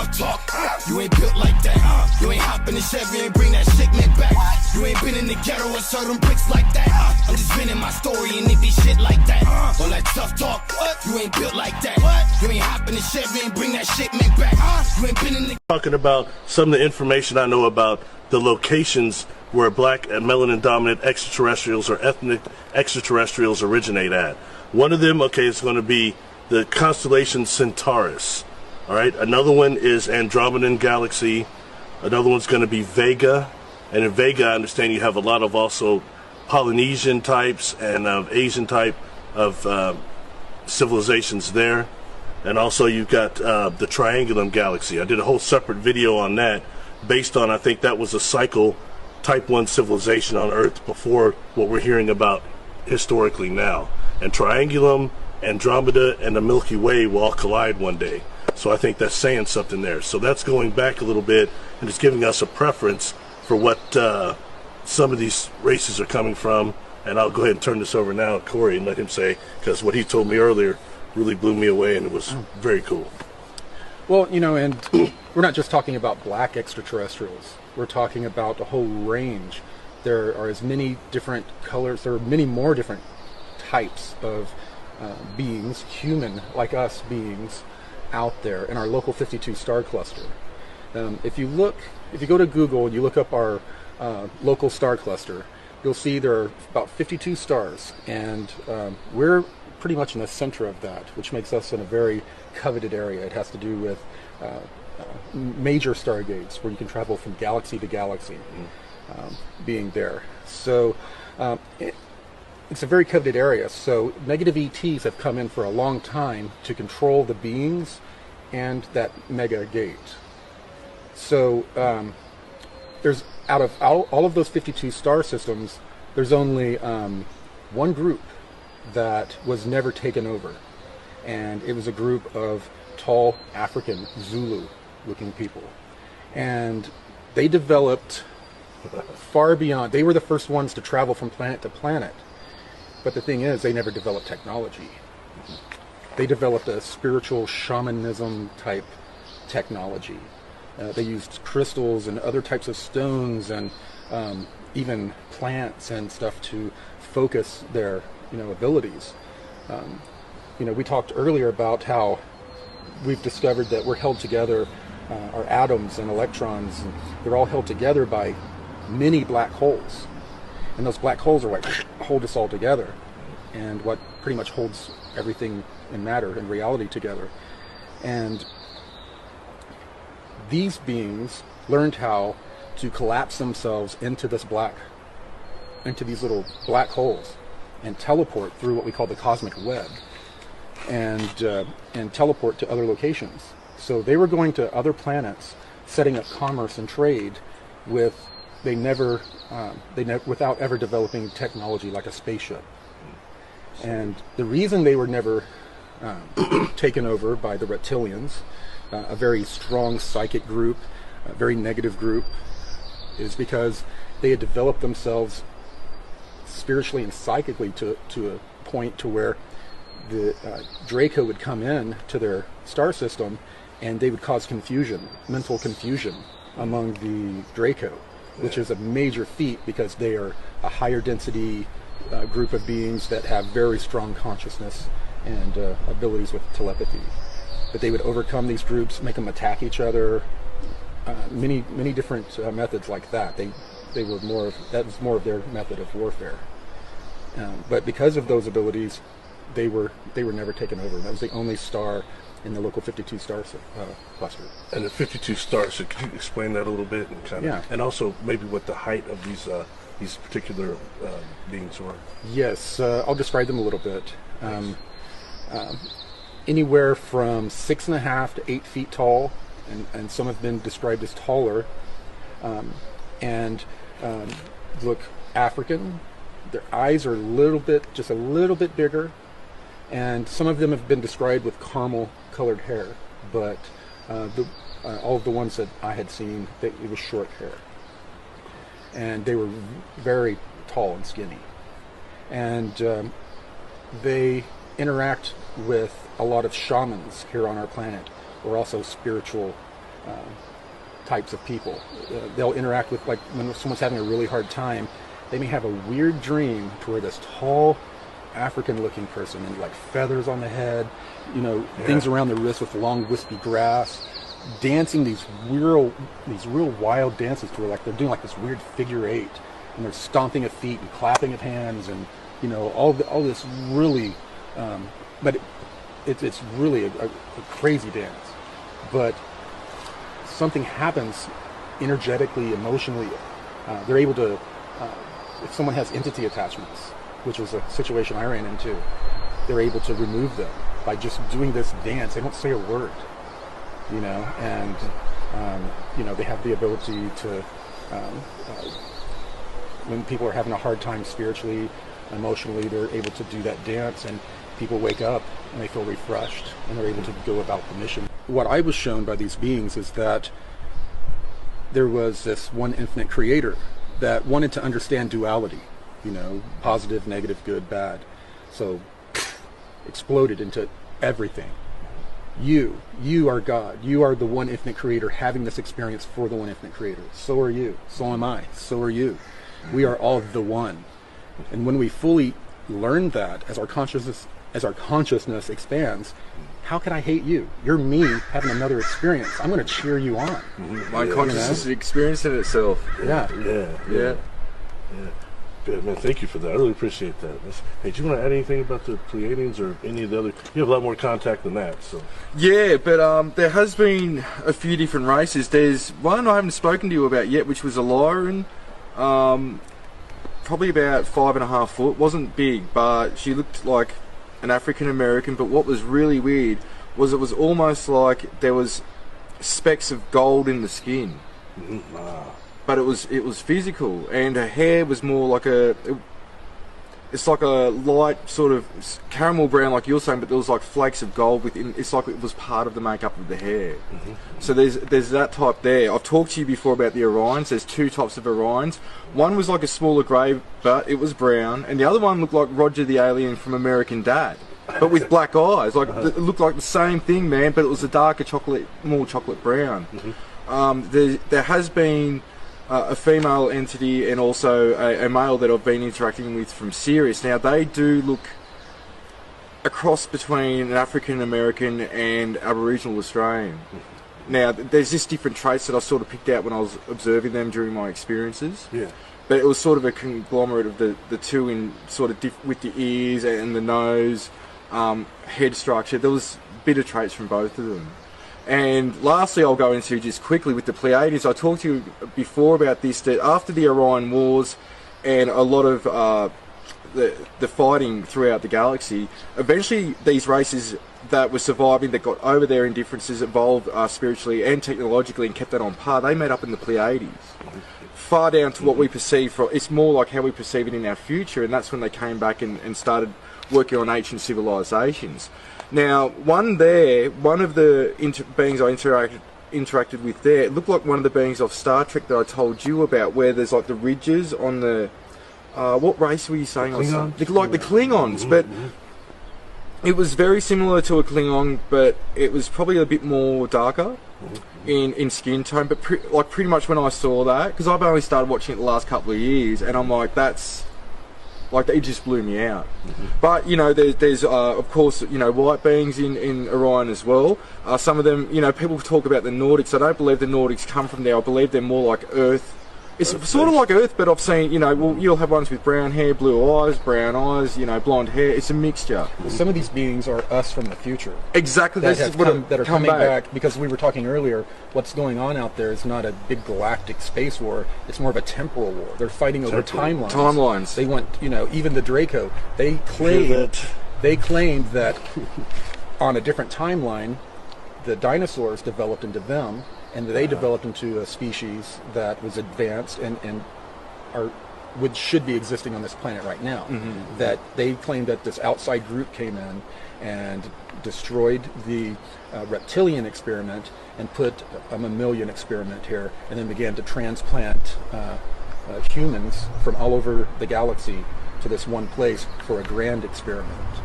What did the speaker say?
tough talk. You ain't built like that. You ain't hopping in Chevy and bring that shit man back. You ain't been in the ghetto and serve them bricks like that. I'm just spinning my story and it be shit like that. All that tough talk. You ain't built like that. You ain't hopping in Chevy and bring that shit man back. You ain't been in the... Talking about some of the information I know about the locations where black and melanin dominant extraterrestrials or ethnic extraterrestrials originate at. One of them, okay, is going to be the constellation Centaurus. All right, another one is Andromedan Galaxy. Another one's going to be Vega. And in Vega, I understand you have a lot of also Polynesian types and Asian type of civilizations there. And also you've got the Triangulum Galaxy. I did a whole separate video on that based on, I think that was a cycle type 1 civilization on Earth before what we're hearing about historically now. And Triangulum, Andromeda, and the Milky Way will all collide one day. So I think that's saying something there. So that's going back a little bit and it's giving us a preference for what some of these races are coming from. And I'll go ahead and turn this over now to Corey and let him say, because what he told me earlier really blew me away and it was very cool. Well, you know, and we're not just talking about black extraterrestrials. We're talking about a whole range. There are as many different colors, there are many more different types of beings, human like us beings, out there in our local 52 star cluster. If you go to Google and you look up our local star cluster, you'll see there are about 52 stars, and we're pretty much in the center of that, which makes us in a very coveted area. It has to do with major stargates where you can travel from galaxy to galaxy, being there. So it's a very coveted area. So negative ETs have come in for a long time to control the beings and that mega gate. So there's out of all of those 52 star systems, there's only one group that was never taken over, and it was a group of tall African Zulu looking people, and they developed far beyond. They were the first ones to travel from planet to planet, but the thing is, they never developed technology. They developed a spiritual shamanism type technology. They used crystals and other types of stones and even plants and stuff to focus their abilities. We talked earlier about how we've discovered that we're held together, our atoms and electrons, and they're all held together by many black holes. And those black holes are what hold us all together, and what pretty much holds everything in matter and reality together. And these beings learned how to collapse themselves into these little black holes and teleport through what we call the cosmic web, and teleport to other locations. So they were going to other planets, setting up commerce and trade without ever developing technology like a spaceship. And the reason they were never taken over by the reptilians, a very strong psychic group, a very negative group, is because they had developed themselves spiritually and psychically to a point to where the Draco would come in to their star system and they would cause confusion, mental confusion among the Draco, which is a major feat because they are a higher density group of beings that have very strong consciousness and abilities with telepathy. But they would overcome these groups, make them attack each other, many different methods like that. That was more of their method of warfare. But because of those abilities, they were never taken over. That was the only star in the local 52 star cluster. And the 52 stars, so could you explain that a little bit, and also maybe what the height of these particular beings were? Yes, I'll describe them a little bit. Anywhere from 6.5 to 8 feet tall, and some have been described as taller, and look African. Their eyes are just a little bit bigger, and some of them have been described with caramel colored hair, but all of the ones that I had seen, it was short hair, and they were very tall and skinny, and they interact with a lot of shamans here on our planet, or also spiritual types of people. They'll interact with, like, when someone's having a really hard time, they may have a weird dream to where this tall African-looking person and like feathers on the head, things around the wrist with long wispy grass, dancing these real wild dances to where like they're doing like this weird figure 8, and they're stomping of feet and clapping of hands, and all this really, but it's really a crazy dance. But something happens energetically, emotionally. They're able to, if someone has entity attachments, which was a situation I ran into, they're able to remove them by just doing this dance. They don't say a word, and they have the ability to, when people are having a hard time spiritually, emotionally, they're able to do that dance, and people wake up and they feel refreshed, and they're able to go about the mission. What I was shown by these beings is that there was this one infinite creator that wanted to understand duality, positive, negative, good, bad. So exploded into everything. You are God. You are the one infinite creator having this experience for the one infinite creator. So are you. So am I. So are you. We are all the one. And when we fully learn that, as our consciousness expands, how can I hate you? You're me having another experience. I'm going to cheer you on. My consciousness is experiencing itself. Yeah. Good, man, thank you for that. I really appreciate that. Hey, do you want to add anything about the Pleiadians or any of the other? You have a lot more contact than that, so. Yeah, but there has been a few different races. There's one I haven't spoken to you about yet, which was a Lyran, probably about 5.5 foot. Wasn't big, but she looked like an African American. But what was really weird was it was almost like there was specks of gold in the skin. Mm-hmm. Wow. But it was physical, and her hair was more like it's like a light sort of caramel brown, like you're saying, but there was like flakes of gold within. It's like it was part of the makeup of the hair. Mm-hmm. So there's that type there. I've talked to you before about the Orions. There's 2 types of Orions. One was like a smaller grey, but it was brown, and the other one looked like Roger the Alien from American Dad, but with black eyes. Like it looked like the same thing, man, but it was a darker chocolate, more chocolate brown. Mm-hmm. There has been a female entity and also a male that I've been interacting with from Sirius. Now, they do look a cross between an African American and Aboriginal Australian. Now, there's just different traits that I sort of picked out when I was observing them during my experiences. Yeah. But it was sort of a conglomerate of the two in sort of with the ears and the nose, head structure. There was a bit of traits from both of them. And lastly, I'll go into just quickly with the Pleiadians. I talked to you before about this, that after the Orion Wars and a lot of the fighting throughout the galaxy, eventually these races that were surviving, that got over their indifferences, evolved spiritually and technologically and kept that on par. They met up in the Pleiades. Far down to what we perceive, it's more like how we perceive it in our future, and that's when they came back and started working on ancient civilizations. Now, one of the beings I interacted with there, it looked like one of the beings of Star Trek that I told you about, where there's like the ridges on the... what race were you saying? Klingons? Like the Klingons, but it was very similar to a Klingon, but it was probably a bit more darker in skin tone. But pretty much when I saw that, because I've only started watching it the last couple of years, and I'm like, that's... Like, it just blew me out. Mm-hmm. But, there's of course, white beings in Orion as well. Some of them, people talk about the Nordics. I don't believe the Nordics come from there. I believe they're more like Earth. It's sort of like Earth, but I've seen, you'll have ones with brown hair, blue eyes, brown eyes, blonde hair. It's a mixture. Some of these beings are us from the future. Exactly. That are coming back, because we were talking earlier, what's going on out there is not a big galactic space war. It's more of a temporal war. They're fighting over timelines. They want, even the Draco, they claimed that on a different timeline, the dinosaurs developed into them, and they developed into a species that was advanced and should be existing on this planet right now. Mm-hmm. That they claimed that this outside group came in and destroyed the reptilian experiment and put a mammalian experiment here, and then began to transplant humans from all over the galaxy to this one place for a grand experiment.